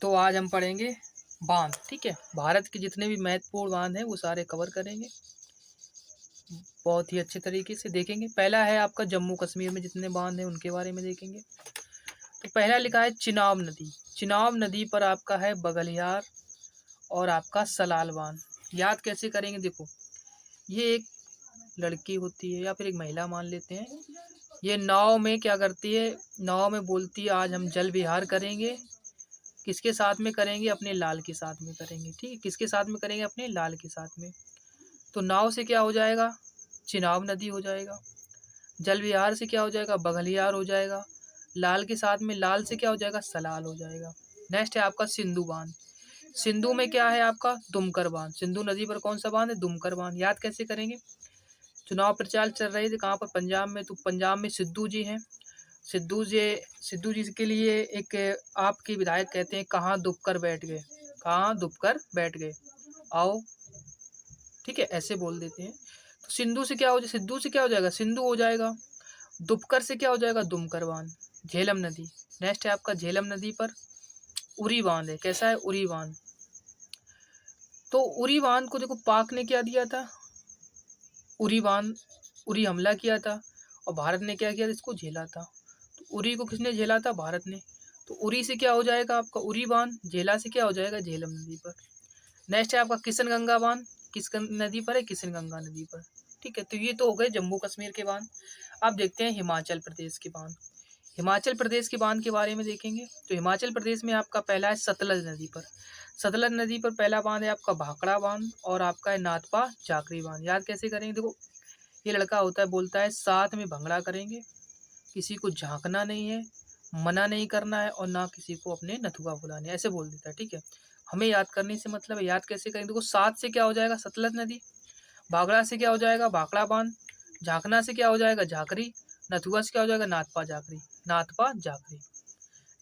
तो आज हम पढ़ेंगे बांध। ठीक है, भारत के जितने भी महत्वपूर्ण बांध हैं वो सारे कवर करेंगे, बहुत ही अच्छे तरीके से देखेंगे। पहला है आपका जम्मू कश्मीर में जितने बांध हैं उनके बारे में देखेंगे। तो पहला लिखा है चिनाब नदी। चिनाब नदी पर आपका है बगलियार और आपका सलाल बांध। याद कैसे करेंगे, देखो ये एक लड़की होती है या फिर एक महिला मान लेते हैं। ये नाव में क्या करती है, नाव में बोलती है आज हम जल विहार करेंगे। किसके साथ में करेंगे, अपने लाल के साथ में करेंगे। ठीक है, किसके साथ में करेंगे, अपने लाल के साथ में। तो नाव से क्या हो जाएगा, चिनाब नदी हो जाएगा। जल विहार से क्या हो जाएगा, बघलियार हो जाएगा। लाल के साथ में लाल से क्या हो जाएगा, सलाल हो जाएगा। नेक्स्ट है आपका सिंधु बांध। सिंधु में क्या है आपका, दुमकर बांध। सिंधु नदी पर कौन सा बांध है, दुमकर बांध। याद कैसे करेंगे, चुनाव प्रचार चल रहे थे कहाँ पर, पंजाब में। तो पंजाब में सिद्धू जी हैं। सिद्धू जी के लिए एक आपके विधायक कहते हैं कहाँ दुब कर बैठ गए, कहाँ दुब कर बैठ गए, आओ। ठीक है, ऐसे बोल देते हैं। तो सिंधु से क्या हो जाए, सिद्धू से क्या हो जाएगा, सिंधु हो जाएगा। दुबकर से क्या हो जाएगा, दुमकर बांध। झेलम नदी। नेक्स्ट है आपका झेलम नदी पर उरी बांध है। कैसा है, उरी बांध। तो उरी बांध को देखो पाक ने क्या दिया था, उरी बांध, उरी हमला किया था और भारत ने क्या किया था, इसको झेला था। तो उरी को किसने झेला था, भारत ने। तो उरी से क्या हो जाएगा आपका उरी बांध, झेला से क्या हो जाएगा, झेलम नदी पर। नेक्स्ट है आपका किशनगंगा बांध। किस नदी पर है, किशनगंगा नदी पर। ठीक है, तो ये तो हो गए जम्मू कश्मीर के बांध। अब देखते हैं हिमाचल प्रदेश के बांध। हिमाचल प्रदेश के बांध के बारे में देखेंगे। तो हिमाचल प्रदेश में आपका पहला है सतलज नदी पर। सतलज नदी पर पहला बांध है आपका भाखड़ा बांध और आपका है नाथपा जाखरी बांध। याद कैसे करेंगे, देखो ये लड़का होता है, बोलता है साथ में भंगड़ा करेंगे, किसी को झांकना नहीं है, मना नहीं करना है और ना किसी को अपने नथुआ बुलाने, ऐसे बोल देता है। ठीक है, हमें याद करने से मतलब है, याद कैसे करेंगे, देखो सात से क्या हो जाएगा, सतलज नदी। भाखड़ा से क्या हो जाएगा, भाखड़ा बांध। झांकना से क्या हो जाएगा, झाकरी। नथुआ से क्या हो जाएगा, नाथपा जाखरी, नाथपा जाखरी।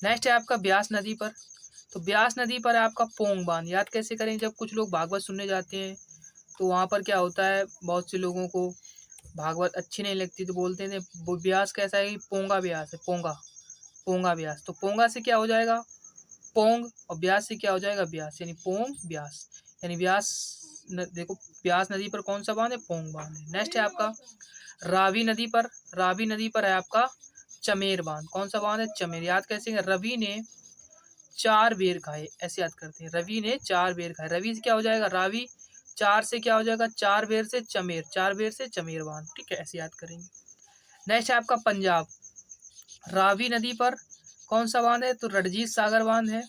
नेक्स्ट है आपका ब्यास नदी पर। तो ब्यास नदी पर है आपका पोंग बांध। याद कैसे करेंगे, जब कुछ लोग भागवत सुनने जाते हैं तो वहाँ पर क्या होता है, बहुत से लोगों को भागवत अच्छी नहीं लगती तो बोलते हैं वो ब्यास कैसा है, पोंगा ब्यास है, पोंगा, पोंगा ब्यास। तो पोंगा से क्या हो जाएगा, पोंग, और ब्यास से क्या हो जाएगा, ब्यास, यानी पोंग ब्यास, यानी ब्यास देखो ब्यास नदी पर कौन सा बांध है, पोंग बांध है। नेक्स्ट है आपका रावी नदी पर। रावी नदी पर है आपका चमेर बांध। कौन सा बांध है, चमेर। याद कैसे, रवि ने चार बेर खाए, ऐसे याद करते हैं, रवि ने चार बेर खाए। रवि से क्या हो जाएगा, रावी। चार से क्या हो जाएगा, चार बेर से चमेर, चार बेर से चमेर बांध। ठीक है, ऐसे याद करेंगे। नेक्स्ट है आपका पंजाब। रावी नदी पर कौन सा बांध है, तो रणजीत सागर बांध है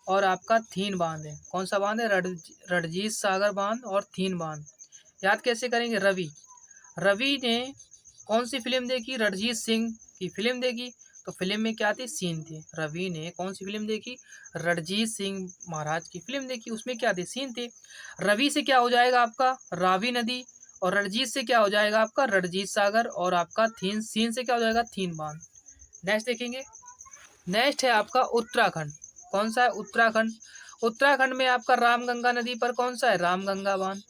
और आपका थीन बांध है। कौन सा बांध है, रणजीत सागर बांध और थीन बांध। याद कैसे करेंगे, रवि। रवि ने कौन सी फिल्म देखी, रणजीत सिंह की फिल्म देखी, तो फिल्म में क्या थी, सीन थे। रवि ने कौन सी फिल्म देखी, रणजीत सिंह महाराज की फिल्म देखी, उसमें क्या थे, सीन थे। रवि से क्या हो जाएगा आपका रावी नदी और रणजीत से क्या हो जाएगा आपका रणजीत सागर और आपका थीन, सीन से क्या हो जाएगा, थीन बांध। नेक्स्ट देखेंगे। नेक्स्ट है आपका उत्तराखंड। कौन सा है, उत्तराखंड। उत्तराखंड में आपका रामगंगा नदी पर कौन सा है, रामगंगा बांध।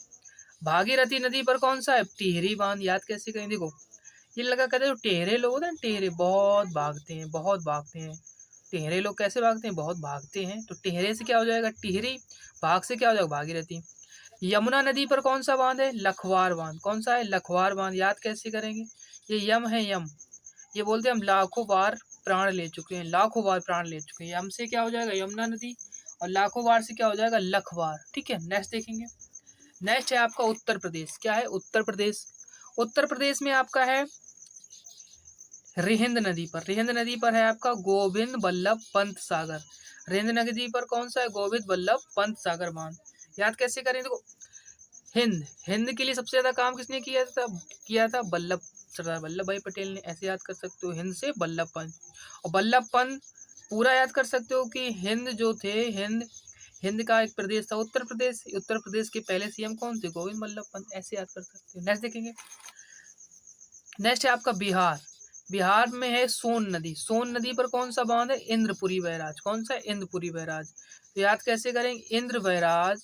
भागीरथी नदी पर कौन सा है, टिहरी बांध। याद कैसे करें, देखो ये लगा कहते हैं जो टेहरे लोग होते हैं, टेहरे बहुत भागते हैं, बहुत भागते हैं। टेहरे लोग कैसे भागते हैं, बहुत भागते हैं। तो टेहरे से क्या हो जाएगा, टिहरी। भाग से क्या हो जाएगा, भागीरथी। यमुना नदी पर कौन सा बांध है, लखवार बांध। कौन सा है, लखवार बांध। याद कैसे करेंगे, ये यम है, यम। ये बोलते हैं हम लाखों बार प्राण ले चुके हैं, लाखों बार प्राण ले चुके हैं। यम से क्या हो जाएगा, यमुना नदी, और लाखों बार से क्या हो जाएगा, लखवार। ठीक है, नेक्स्ट देखेंगे। नेक्स्ट है आपका उत्तर प्रदेश। क्या है, उत्तर प्रदेश। उत्तर प्रदेश में आपका है रिहिंद नदी पर। रिहिंद नदी पर है आपका गोविंद बल्लभ पंत सागर। रिहिंद नदी पर कौन सा है, गोविंद बल्लभ पंत सागर बांध। याद कैसे करें, देखो हिंद, हिंद के लिए सबसे ज्यादा काम किसने किया था बल्लभ, सरदार वल्लभ भाई पटेल ने। ऐसे याद कर सकते हो, हिंद से बल्लभ पंत। और बल्लभ पंत पूरा याद कर सकते हो कि हिंद जो थे, हिंद, हिंद का एक प्रदेश था उत्तर प्रदेश। उत्तर प्रदेश के पहले सीएम कौन थे, गोविंद बल्लभ पंत। ऐसे याद कर सकते हो। नेक्स्ट देखेंगे। नेक्स्ट है आपका बिहार। बिहार में है सोन नदी। सोन नदी पर कौन सा बांध है, इंद्रपुरी बैराज। कौन सा है, इंद्रपुरी बैराज। तो याद कैसे करेंगे, इंद्र बैराज।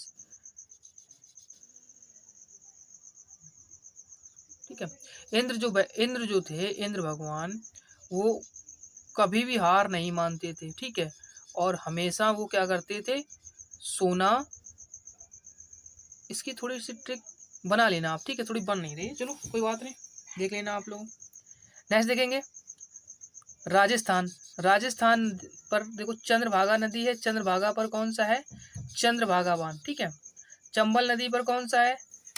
ठीक है, इंद्र जो थे, इंद्र भगवान, वो कभी भी हार नहीं मानते थे। ठीक है, और हमेशा वो क्या करते थे, सोना। इसकी थोड़ी सी ट्रिक बना लेना आप, ठीक है, थोड़ी बन नहीं रही है, चलो कोई बात नहीं, देख लेना आप लोग। नेक्स्ट देखेंगे राजस्थान। राजस्थान पर देखो चंद्रभागा नदी है, चंद्रभागा पर कौन सा है, चंद्रभागा बांध, ठीक है। चंबल नदी पर कौन सा है,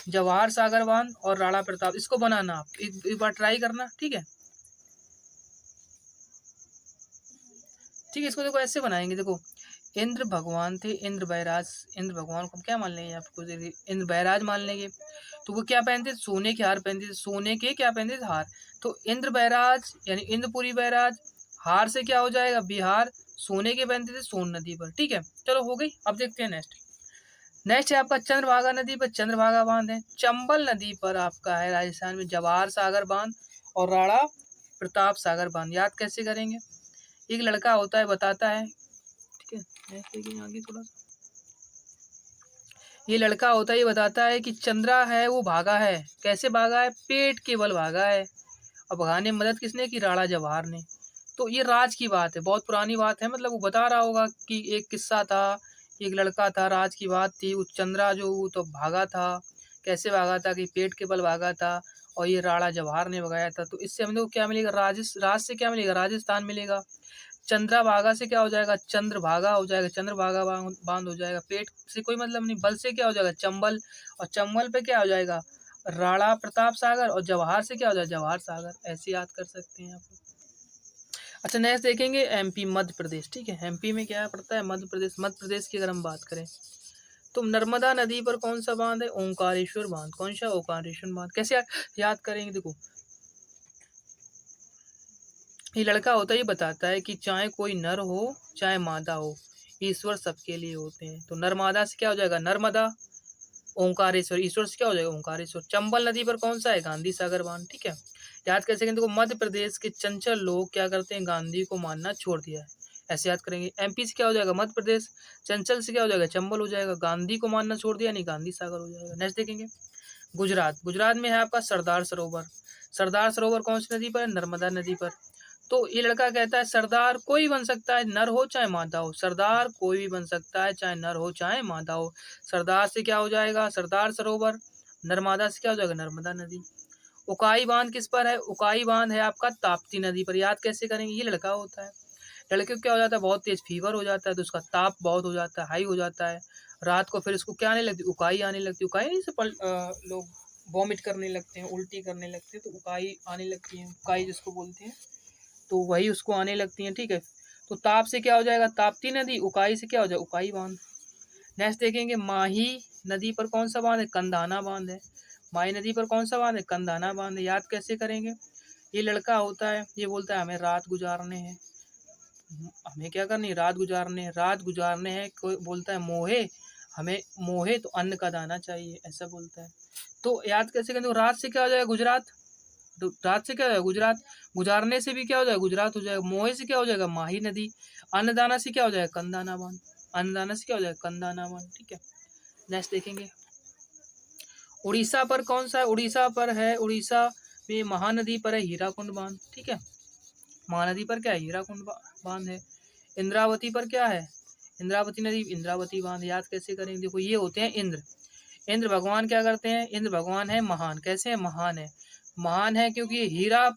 जवाहर सागर बांध और राणा प्रताप। इसको बनाना आप एक बार ट्राई करना, ठीक है। ठीक है, इसको देखो ऐसे बनाएंगे, देखो इंद्र भगवान थे, इंद्र बैराज, इंद्र भगवान को हम क्या मान लेंगे, आपको इंद्र बैराज मान लेंगे। तो वो क्या पहनते थे, सोने के हार पहनते थे, सोने के क्या पहनते थे, हार। तो इंद्र बैराज यानी इंद्रपुरी बैराज, हार से क्या हो जाएगा, बिहार, सोने के पहनते थे सोन नदी पर, ठीक है। चलो हो गई। अब देखते हैं नेक्स्ट। नेक्स्ट है आपका चंद्रभागा नदी पर चंद्रभागा बांध है। चंबल नदी पर आपका है राजस्थान में जवाहर सागर बांध और राणा प्रताप सागर बांध। याद कैसे करेंगे, एक लड़का होता है बताता है, ठीक है, नेक्स्ट देखिए आगे थोड़ा सा। ये लड़का होता है, ये बताता है कि चंद्रा है वो भागा है, कैसे भागा है, पेट के बल भागा है। और भगाने में मदद किसने की, राणा जवाहर ने। तो ये राज की बात है, बहुत पुरानी बात है, मतलब वो बता रहा होगा कि एक किस्सा था, एक लड़का था, राज की बात थी, वो चंद्रा जो वो तो भागा था, कैसे भागा था कि पेट के बल भागा था, और ये राणा जवाहर ने भगाया था। तो इससे हम लोग क्या मिलेगा, राज से क्या मिलेगा, राजस्थान मिलेगा। चंद्रभागा से क्या हो जाएगा, चंद्रभागा हो जाएगा, चंद्रभागा बांध हो जाएगा। पेट से कोई मतलब नहीं, बल से क्या हो जाएगा, चंबल, और चंबल पे क्या हो जाएगा, राणा प्रताप सागर, और जवाहर से क्या हो जाएगा, जवाहर सागर। ऐसे याद कर सकते हैं आप लोग। अच्छा नेक्स्ट देखेंगे एमपी, मध्य प्रदेश, ठीक है। एमपी में क्या पड़ता है, मध्य प्रदेश। मध्य प्रदेश की अगर हम बात करें तो नर्मदा नदी पर कौन सा बांध है, ओंकारेश्वर बांध। कौन सा, ओंकारेश्वर बांध। कैसे याद करेंगे, देखो ये लड़का होता है, ये बताता है कि चाहे कोई नर हो चाहे मादा हो, ईश्वर सबके लिए होते हैं। तो नर्मदा से क्या हो जाएगा, नर्मदा, ओंकारेश्वर, ईश्वर से क्या हो जाएगा, ओंकारेश्वर। चंबल नदी पर कौन सा है, गांधी सागर बांध, ठीक है। याद कैसे करेंगे, देखो मध्य प्रदेश के चंचल लोग क्या करते हैं, गांधी को मानना छोड़ दिया है, ऐसे याद करेंगे। एमपी से क्या हो जाएगा, मध्य प्रदेश, चंचल से क्या हो जाएगा, चंबल हो जाएगा, गांधी को मानना छोड़ दिया नहीं, गांधी सागर हो जाएगा। नेक्स्ट देखेंगे गुजरात। गुजरात में है आपका सरदार सरोवर। सरदार सरोवर कौन सी नदी पर है, नर्मदा नदी पर। तो ये लड़का कहता है सरदार कोई बन सकता है, नर हो चाहे मादा हो, सरदार कोई भी बन सकता है, चाहे नर हो चाहे मादा हो। सरदार से क्या हो जाएगा, सरदार सरोवर, नर्मदा से क्या हो जाएगा, नर्मदा नदी। उकाई बांध किस पर है, उकाई बांध है आपका ताप्ती नदी पर। याद कैसे करेंगे, ये लड़का होता है, लड़के को क्या हो जाता है, बहुत तेज फीवर हो जाता है, तो उसका ताप बहुत हो जाता है, हाई हो जाता है। रात को फिर उसको क्या आने लगती, उकाई आने लगती। उकाई नहीं से लोग वॉमिट करने लगते हैं, उल्टी करने लगते हैं, तो उकाई आने लगती है, उकाई जिसको बोलते हैं, तो वही उसको आने लगती हैं, ठीक है। तो ताप से क्या हो जाएगा, ताप्ती नदी, उकाई से क्या हो जाएगा, उकाई बांध। नेक्स्ट देखेंगे माही नदी पर कौन सा बांध है, कंधाना बांध है। माही नदी पर कौन सा बांध है, कंधाना बांध है। याद कैसे करेंगे, ये लड़का होता है, ये बोलता है हमें रात गुजारने हैं, हमें क्या करनी है, रात गुजारने हैं, रात गुजारने हैं। कोई बोलता है मोहे, हमें मोहे तो अन्न का दाना चाहिए, ऐसा बोलता है। तो याद कैसे करेंगे, रात से क्या हो जाएगा, गुजरात। तो रात से क्या हो जाएगा, गुजरात। गुजारने से भी क्या हो जाएगा, गुजरात हो जाएगा। मोहे से क्या हो जाएगा, माही नदी। अन्नदाना से क्या हो जाएगा, कंदाना बांध। अन्नदाना से क्या हो जाएगा, कंदाना बांध, ठीक है। नेक्स्ट देखेंगे उड़ीसा पर कौन सा है, उड़ीसा पर है, उड़ीसा में महानदी पर है हीराकुंड बांध, ठीक है। महानदी पर क्या है, हीराकुंड बांध है। इंद्रावती पर क्या है, इंद्रावती नदी, इंद्रावती बांध। याद कैसे करेंगे, देखो ये होते हैं इंद्र। इंद्र भगवान क्या करते हैं, इंद्र भगवान है महान। कैसे है, महान है, महान है क्योंकि हीरा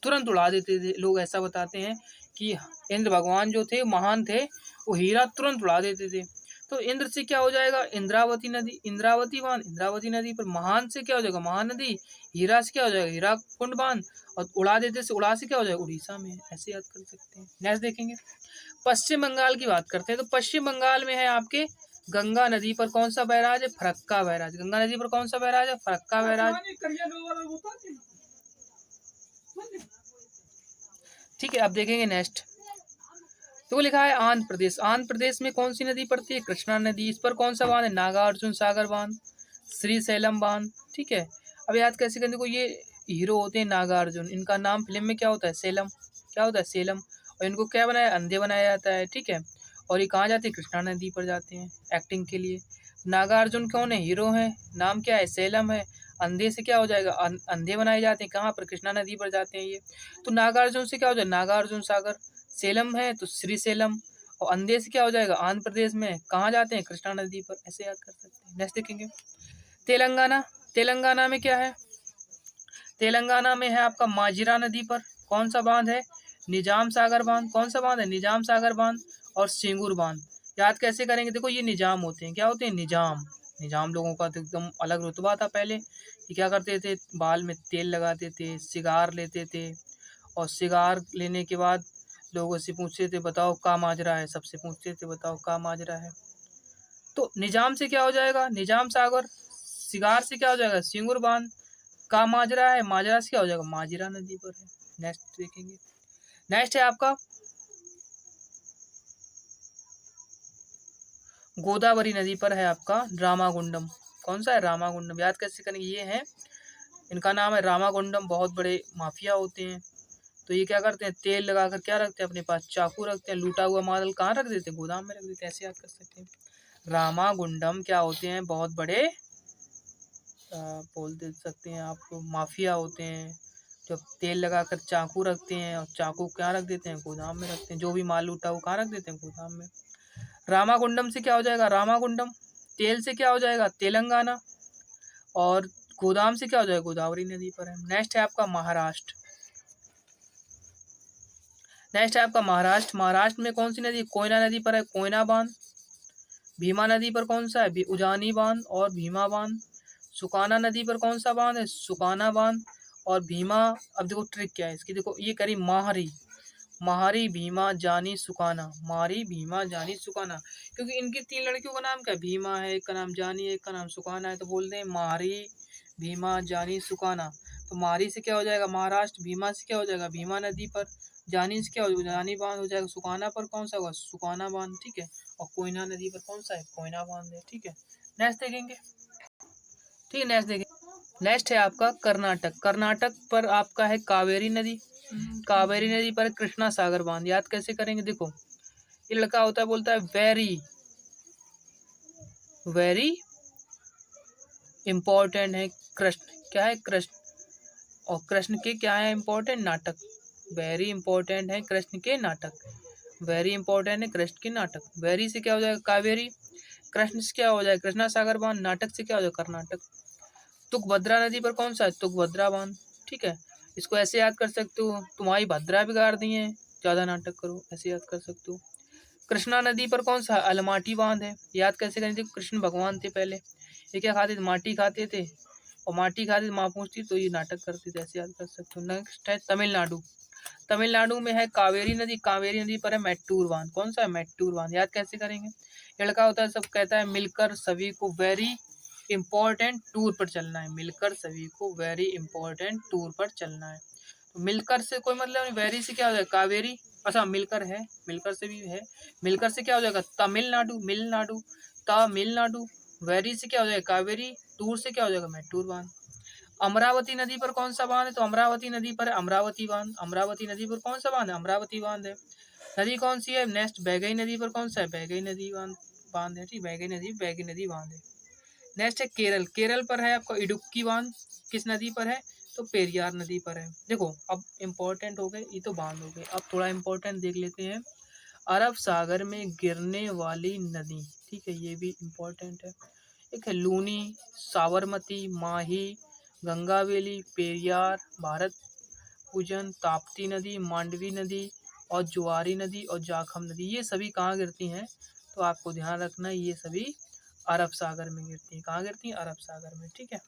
तुरंत उड़ा देते थे, लोग ऐसा बताते हैं कि इंद्र भगवान जो थे महान थे, वो हीरा तुरंत उड़ा देते थे। तो इंद्र से क्या हो जाएगा, इंद्रावती नदी, इंद्रावती बांध, इंद्रावती नदी पर। महान से क्या हो जाएगा, महानदी। हीरा से क्या हो जाएगा, हीरा कुंड बांध। और उड़ा देते से, उड़ा से क्या हो जाएगा, उड़ीसा में। ऐसे याद कर सकते हैं। नेक्स्ट देखेंगे पश्चिम बंगाल की बात करते हैं। तो पश्चिम बंगाल में है आपके गंगा नदी पर कौन सा बैराज है, फरक्का बैराज। गंगा नदी पर कौन सा बैराज है, फरक्का बैराज, ठीक है। अब देखेंगे नेक्स्ट, तो लिखा है आंध्र प्रदेश। आंध्र प्रदेश में कौन सी नदी पड़ती है, कृष्णा नदी। इस पर कौन सा बांध है, नागार्जुन सागर बांध, श्रीशैलम बांध, ठीक है। अब याद कैसे करें, देखो ये हीरो होते हैं नागार्जुन, इनका नाम फिल्म में क्या होता है, सेलम, क्या होता है, सेलम। और इनको क्या बनाया, अंधे बनाया जाता है, ठीक है। और ये कहाँ जाते हैं, कृष्णा नदी पर जाते हैं एक्टिंग के लिए। नागार्जुन कौन है, हीरो है, नाम क्या है, सेलम है। अंधे से क्या हो जाएगा, अंधे बनाए जाते हैं, कहाँ पर, कृष्णा नदी पर जाते हैं ये। तो नागार्जुन से क्या हो जाए, नागार्जुन सागर। सेलम है तो श्रीशैलम, और अंधे से क्या हो जाएगा, आंध्र प्रदेश में कहाँ जाते हैं, कृष्णा नदी पर, ऐसे याद कर सकते हैं। नेक्स्ट देखेंगे तेलंगाना। तेलंगाना में क्या है, तेलंगाना में है आपका माजिरा नदी पर कौन सा बांध है, निजाम सागर बांध। कौन सा बांध है, निजाम सागर बांध और सिंगूर बांध। याद कैसे करेंगे, देखो ये निजाम होते हैं, क्या होते हैं, निजाम। निजाम लोगों का तो एकदम अलग रुतबा था पहले। ये क्या करते थे, बाल में तेल लगाते थे, सिगार लेते थे, और सिगार लेने के बाद लोगों से पूछते थे बताओ का माजरा है, सबसे पूछते थे बताओ का माजरा है। तो निजाम से क्या हो जाएगा, निजाम सागर। सिगार से क्या हो जाएगा, सिंगूर बांध। का माजरा है, माजरा से क्या हो जाएगा, माजिरा नदी पर है। नेक्स्ट देखेंगे, नेक्स्ट है आपका गोदावरी नदी पर है आपका रामागुंडम। कौन सा है, रामागुंडम। याद कैसे करेंगे, ये है, इनका नाम है रामागुंडम। बहुत बड़े माफिया होते हैं। तो ये क्या करते हैं, तेल लगाकर क्या रखते हैं अपने पास, चाकू रखते हैं। लूटा हुआ माल कहाँ रख देते हैं, गोदाम में रख देते हैं। ऐसे याद कर सकते हैं। रामागुंडम क्या होते हैं, बहुत बड़े बोल दे सकते हैं आप, माफिया होते हैं। जब तेल लगाकर चाकू रखते हैं, और चाकू क्या रख देते हैं, गोदाम में रखते हैं। जो भी माल लूटा वो कहाँ रख देते हैं, गोदाम में। रामागुंडम से क्या हो जाएगा, रामागुंडम। तेल से क्या हो जाएगा, तेलंगाना। और गोदाम से क्या हो जाएगा, गोदावरी नदी पर है। नेक्स्ट है आपका महाराष्ट्र। नेक्स्ट है आपका महाराष्ट्र। महाराष्ट्र में कौन सी नदी, कोयना नदी पर है कोयना बांध। भीमा नदी पर कौन सा है, उजानी बांध और भीमा बांध। सुकाना नदी पर कौन सा बांध है, सुकाना बांध और भीमा। अब देखो ट्रिक क्या है इसकी, देखो ये करी माहरी, माहरी भीमा जानी सुकाना, मारी भीमा जानी सुकाना। क्योंकि इनकी तीन लड़कियों का नाम क्या है, भीमा है, एक का नाम जानी है, एक का नाम सुकाना है। तो बोलते हैं मारी भीमा जानी सुकाना। तो मारी से क्या हो जाएगा, महाराष्ट्र। भीमा से क्या हो जाएगा, भीमा नदी पर। जानी से क्या हो जाएगा, जानी बांध हो जाएगा। सुकाना पर कौन सा होगा, सुकाना बांध, ठीक है। और कोयना नदी पर कौन सा है, कोयना बांध है, ठीक है। नेक्स्ट देखेंगे, ठीक है, नेक्स्ट देखेंगे। नेक्स्ट है आपका कर्नाटक। कर्नाटक पर आपका है कावेरी नदी। कावेरी नदी पर कृष्णा सागर बांध। याद कैसे करेंगे, देखो ये लड़का होता है, बोलता है वेरी वेरी इंपॉर्टेंट है कृष्ण। क्या है, कृष्ण। और कृष्ण के क्या है इंपॉर्टेंट, नाटक। वेरी इंपॉर्टेंट है कृष्ण के नाटक। वेरी इंपॉर्टेंट है कृष्ण के नाटक। वेरी से क्या हो जाएगा, कावेरी। कृष्ण से क्या हो जाएगा, कृष्णा सागर बांध। नाटक से क्या हो जाएगा, कर्नाटक। तुंगभद्रा नदी पर कौन सा है, तुंगभद्रा बांध, ठीक है। इसको ऐसे याद कर सकते हो, तुम्हारी भद्रा बिगाड़ दी है, ज्यादा नाटक करो, ऐसे याद कर सकते हो। कृष्णा नदी पर कौन सा है, अलमाटी बांध है। याद कैसे करें, कृष्ण भगवान थे पहले, ये क्या खाते थे, माटी खाते थे। और माटी खाते थे, माँ पूछती तो ये नाटक करते थे, ऐसे याद कर सकते हो। नेक्स्ट है तमिलनाडु। तमिलनाडु में है कावेरी नदी। कावेरी नदी पर है मैट्टूर बांध। कौन सा है, मैट्टूर बांध। याद कैसे करेंगे, लड़का होता है, सब कहता है मिलकर सभी को वेरी इंपॉर्टेंट टूर पर चलना है। मिलकर सभी को वेरी इंपॉर्टेंट टूर पर चलना है। तो मिलकर से कोई मतलब नहीं, वेरी से क्या हो जाएगा, कावेरी। अच्छा मिलकर है, मिलकर से भी है। मिलकर से क्या हो जाएगा, तमिलनाडु, मिलनाडु, तमिलनाडु। वेरी से क्या हो जाएगा, कावेरी। टूर से क्या हो जाएगा, मैट्टूर बांध। अमरावती नदी पर कौन सा बांध है, तो अमरावती नदी पर है अमरावती बांध। अमरावती नदी पर कौन सा बांध है, अमरावती बांध है। नदी कौन सी है, नेक्स्ट बैगई नदी पर कौन सा है, बैगई नदी बांध है, ठीक। बैगई नदी बांध है। नेक्स्ट है केरल। केरल पर है आपका इडुक्की बांध। किस नदी पर है, तो पेरियार नदी पर है। देखो अब इम्पोर्टेंट हो गए, ये तो बांध हो गए। अब थोड़ा इम्पोर्टेंट देख लेते हैं, अरब सागर में गिरने वाली नदी, ठीक है, ये भी इम्पोर्टेंट है। एक है लूनी, साबरमती, माही, गंगावेली, पेरियार, भारत पूजन, ताप्ती नदी, मांडवी नदी और जुआरी नदी और जाखम नदी। ये सभी कहाँ गिरती हैं, तो आपको ध्यान रखना है, ये सभी अरब सागर में गिरती हैं। कहाँ गिरती हैं, अरब सागर में, ठीक है।